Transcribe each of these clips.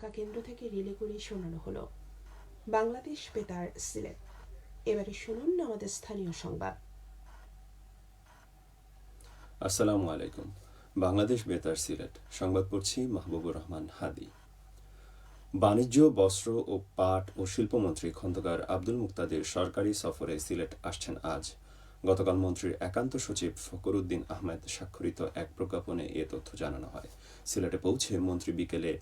ঢাকা কেন্দ্র থেকে রিলে করে শোনানো হলো বাংলাদেশ বেতার সিলেট। এবারে শুনুন আমাদের স্থানীয় সংবাদ। আসসালামু আলাইকুম। বাংলাদেশ বেতার সিলেট সংবাদ পড়ছি মাহবুবুর রহমান হাদি। বাণিজ্য, বস্ত্র ও পাট ও শিল্পমন্ত্রী খন্দকার আব্দুল মুক্তাদির সরকারি সফরে সিলেট আসছেন আজ। গতকাল মন্ত্রীর একান্ত সচিব ফখরুদ্দিন আহমেদ স্বাক্ষরিত এক প্রজ্ঞাপনে এ তথ্য জানানো হয়। সিলেটে পৌঁছে মন্ত্রী বিকেলে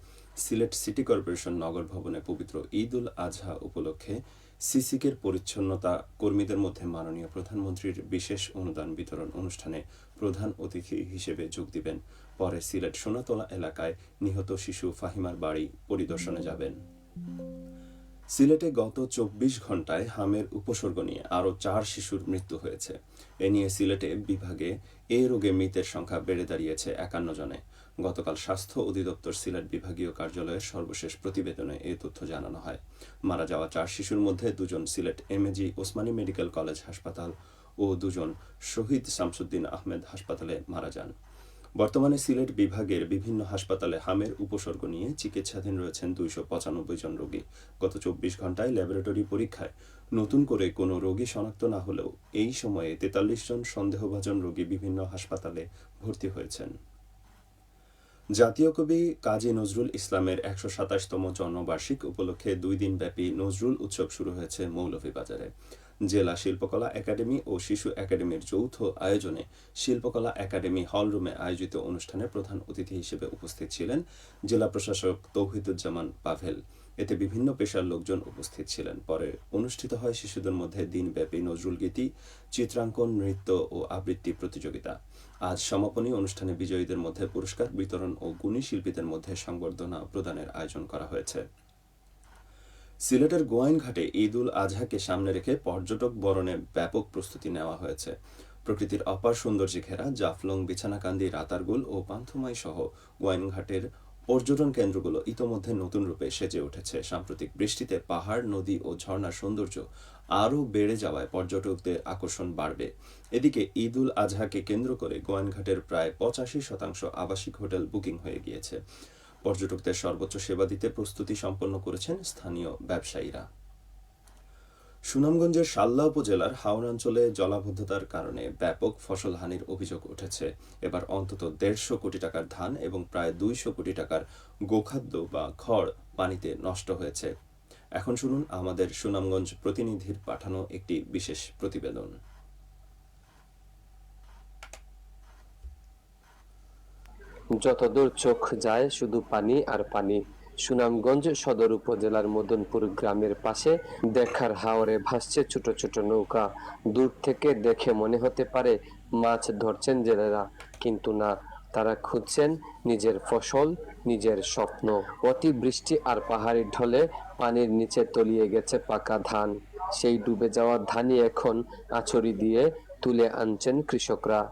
সিলেট সিটি কর্পোরেশন নগর ভবনে পবিত্র ঈদ উল আজহা উপলক্ষে সিসিকের পরিচ্ছন্নতা কর্মীদের মধ্যে মাননীয় প্রধানমন্ত্রীর বিশেষ অনুদান বিতরণ অনুষ্ঠানে প্রধান অতিথি হিসেবে যোগ দিবেন। পরে সিলেট সোনাতলা এলাকায় নিহত শিশু ফাহিমার বাড়ি পরিদর্শনে যাবেন। সিলেটে গত ২৪ ঘণ্টায় হামের উপসর্গ নিয়ে আরও ৪ শিশুর মৃত্যু হয়েছে। এ নিয়ে সিলেটে বিভাগে এ রোগে মৃতের সংখ্যা বেড়ে দাঁড়িয়েছে ৫১ জনে। গতকাল স্বাস্থ্য অধিদপ্তর সিলেট বিভাগীয় কার্যালয়ের সর্বশেষ প্রতিবেদনে এ তথ্য জানানো হয়। মারা যাওয়া ৪ শিশুর মধ্যে ২ জন Sylhet MAG Osmani medical college হাসপাতাল ও ২ জন শহীদ শামসুদ্দিন আহমেদ হাসপাতালে মারা যান। বর্তমানে সিলেট বিভাগের বিভিন্ন হাসপাতালে হামের উপসর্গ নিয়ে চিকিৎসাধীন রয়েছেন ২৯৫ জন রোগী। গত ২৪ ঘণ্টায় ল্যাবরেটরি পরীক্ষায় নতুন করে কোনো রোগী শনাক্ত না হলেও এই সময়ে ৪৩ জন সন্দেহভাজন রোগী বিভিন্ন হাসপাতালে ভর্তি হয়েছেন। জাতীয় কবি কাজী নজরুল ইসলামের ১২৭তম জন্মবার্ষিকী উপলক্ষে ২ দিনব্যাপী নজরুল উৎসব শুরু হয়েছে মৌলভীবাজারে। জেলা শিল্পকলা একাডেমি ও শিশু একাডেমির যৌথ আয়োজনে শিল্পকলা একাডেমি হলরুমে আয়োজিত অনুষ্ঠানে প্রধান অতিথি হিসেবে উপস্থিত ছিলেন জেলা প্রশাসক তৌহিদুজ্জামান পাভেল। এতে বিভিন্ন পেশার লোকজন উপস্থিত ছিলেন। পরে অনুষ্ঠিত হয় শিশুদের মধ্যে দিনব্যাপী নজরুল গীতি, চিত্রাঙ্কন, নৃত্য ও আবৃত্তি প্রতিযোগিতা। আজ সমাপনী অনুষ্ঠানে বিজয়ীদের মধ্যে পুরস্কার বিতরণ ও গুণী শিল্পীদের মধ্যে সংবর্ধনা প্রদানের আয়োজন করা হয়েছে। সিলেটের গোয়াইনঘাটে ঈদ উল আজহাকে সামনে রেখে পর্যটক বরণে ব্যাপক প্রস্তুতি নেওয়া হয়েছে। প্রকৃতির অপার সৌন্দর্যে ঘেরা জাফলং, বিছানাকান্দি, রাতারগুল ও পান্থমাই সহ গোয়াইনঘাটের পর্যটন কেন্দ্রগুলো ইতোমধ্যে নতুন রূপে সেজে উঠেছে। সাম্প্রতিক বৃষ্টিতে পাহাড়, নদী ও ঝর্ণার সৌন্দর্য আরও বেড়ে যাওয়ায় পর্যটকদের আকর্ষণ বাড়বে। এদিকে ঈদ উল আজহাকে কেন্দ্র করে গোয়াইনঘাটের প্রায় ৮৫% আবাসিক হোটেল বুকিং হয়ে গিয়েছে। পর্যটকদের সর্বোচ্চ সেবা দিতে প্রস্তুতি সম্পন্ন করেছেন স্থানীয় ব্যবসায়ীরা। সুনামগঞ্জের শাল্লা উপজেলার হাওর অঞ্চলে জলাবদ্ধতার কারণে ব্যাপক ফসলহানির অভিযোগ উঠেছে। এবার অন্তত ১৫০ কোটি টাকার ধান এবং প্রায় ২০০ কোটি টাকার গোখাদ্য বা খড় পানিতে নষ্ট হয়েছে। এখন শুনুন আমাদের সুনামগঞ্জ প্রতিনিধির পাঠানো একটি বিশেষ প্রতিবেদন। যতদূর চোখ যায় শুধু পানি আর পানি। সুনামগঞ্জ সদর উপজেলার মদনপুর গ্রামের পাশে দেখার হাওরে ভাসছে ছোট ছোট নৌকা। দূর থেকে দেখে মনে হতে পারে মাছ ধরছেন জেলেরা, কিন্তু না, তারা খুঁজছেন নিজের ফসল, নিজের স্বপ্ন। অতিবৃষ্টি আর পাহাড়ি ঢলে পানির নিচে তলিয়ে গেছে পাকা ধান। সেই ডুবে যাওয়া ধানই এখন আছড়ি দিয়ে তুলে আনছেন কৃষকরা।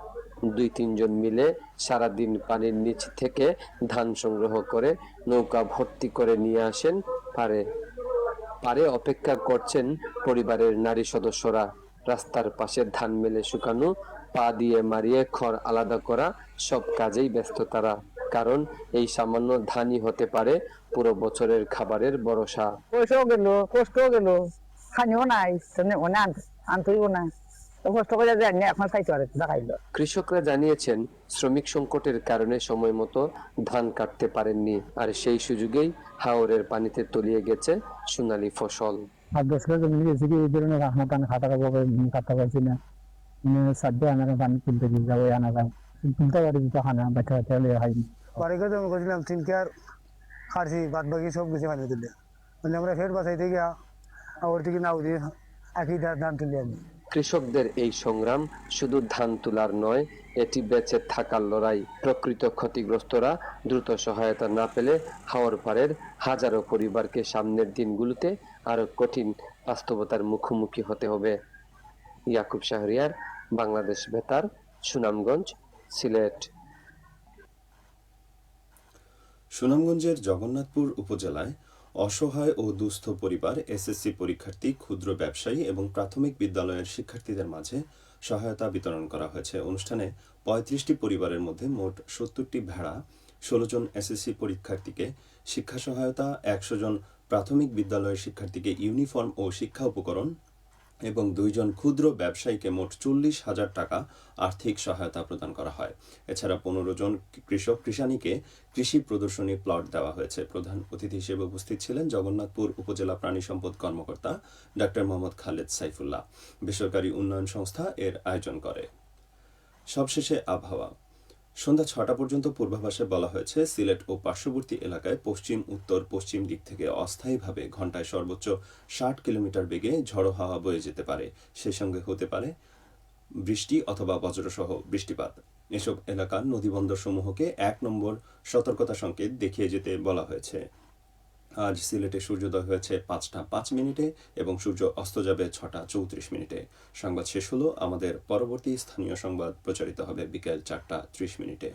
২-৩ জন মিলে সারাদিন পানির নিচ থেকে ধান সংগ্রহ করে নৌকা ভর্তি করে নিয়ে আসেন পারে। পারে অপেক্ষা করছেন পরিবারের নারী সদস্যরা। রাস্তার পাশে ধান মেলে শুকানো, পা দিয়ে মারিয়ে খড় আলাদা করা, সব কাজেই ব্যস্ত তারা। কারণ এই সামান্য ধানই হতে পারে পুরো বছরের খাবারের ভরসা। পয়সাও গেল, কষ্টও গেল, খানিও নাই, আনতেও না, কষ্ট করে এখন খাইতে পারে দেখাইল। কৃষকরা জানিয়েছেন শ্রমিক সংকটের কারণে সময় মতো ধান কাটতে পারেননি, আর সেই সুযোগেই হাওরের পানিতে তলিয়ে গেছে সোনালী ফসল। ৮-১০ জমি গেছে কি এই ধরনের ধান কাটতে পারছি না, সাধ্য আনার ধান কিনতে যাবো, আনা যায় কিনতে পারি, খানা বাচ্চা বাচ্চা হয়নি। বাড়ি করে জমি করছিলাম ৩ কেয়ার খাড়ছি, বাদ বাকি সব কিছু পানি তুলে মানে আমরা ফের বাঁচাইতে গিয়া ওর থেকে নাও দিয়ে একই ধান তুলে আনি। কৃষকদের এই সংগ্রাম শুধু ধান তোলার নয়, এটি বেঁচে থাকার লড়াই। প্রকৃত ক্ষতিগ্রস্তরা দ্রুত সহায়তা না পেলে হাওর পাড়ের হাজারো পরিবারকে সামনের দিনগুলোতে আরো কঠিন বাস্তবতার মুখোমুখি হতে হবে। ইয়াকুব শাহরিয়ার, বাংলাদেশ বেতার, সুনামগঞ্জ, সিলেট। সুনামগঞ্জের জগন্নাথপুর উপজেলায় অসহায় ও দুস্থ পরিবার, এসএসসি পরীক্ষার্থী, ক্ষুদ্র ব্যবসায়ী এবং প্রাথমিক বিদ্যালয়ের শিক্ষার্থীদের মাঝে সহায়তা বিতরণ করা হয়েছে। অনুষ্ঠানে ৩৫টি পরিবারের মধ্যে মোট ৭০টি ভেড়া, ১৬ জন এসএসসি পরীক্ষার্থীকে শিক্ষা সহায়তা, 100 জন প্রাথমিক বিদ্যালয়ের শিক্ষার্থীকে ইউনিফর্ম ও শিক্ষা উপকরণ এবং 2 জন ক্ষুদ্র ব্যবসায়ীকে মোট 40,000 টাকা আর্থিক সহায়তা প্রদান করা হয়। এছাড়া 15 জন কৃষানীকে কৃষি প্রদর্শনী প্লট দেওয়া হয়েছে। প্রধান অতিথি হিসেবে উপস্থিত ছিলেন জগন্নাথপুর উপজেলা প্রাণী সম্পদ কর্মকর্তা ডক্টর মোহাম্মদ খালেদ সাইফুল্লাহ। বেসরকারি উন্নয়ন সংস্থা এর আয়োজন করে। সবশেষে আবহাওয়া। সন্ধ্যা 6টা পর্যন্ত পূর্বাভাসে বলা হয়েছে, সিলেট ও পার্শ্ববর্তী এলাকায় পশ্চিম, উত্তর, পশ্চিম দিক থেকে অস্থায়ীভাবে ঘন্টায় সর্বোচ্চ 60 কিলোমিটার বেগে ঝড়ো হাওয়া বয়ে যেতে পারে। সেই সঙ্গে হতে পারে বৃষ্টি অথবা বজ্রসহ বৃষ্টিপাত। এসব এলাকার নদীবন্দরসমূহকে 1 নম্বর সতর্কতা সংকেত দেখিয়ে যেতে বলা হয়েছে। আজ সিলেটে সূর্যোদয় হয়েছে 5টা 5 মিনিটে এবং সূর্য অস্ত যাবে 6টা 34 মিনিটে। সংবাদ শেষ হলো। আমাদের পরবর্তী স্থানীয় সংবাদ প্রচারিত হবে বিকেল 4টা 30 মিনিটে।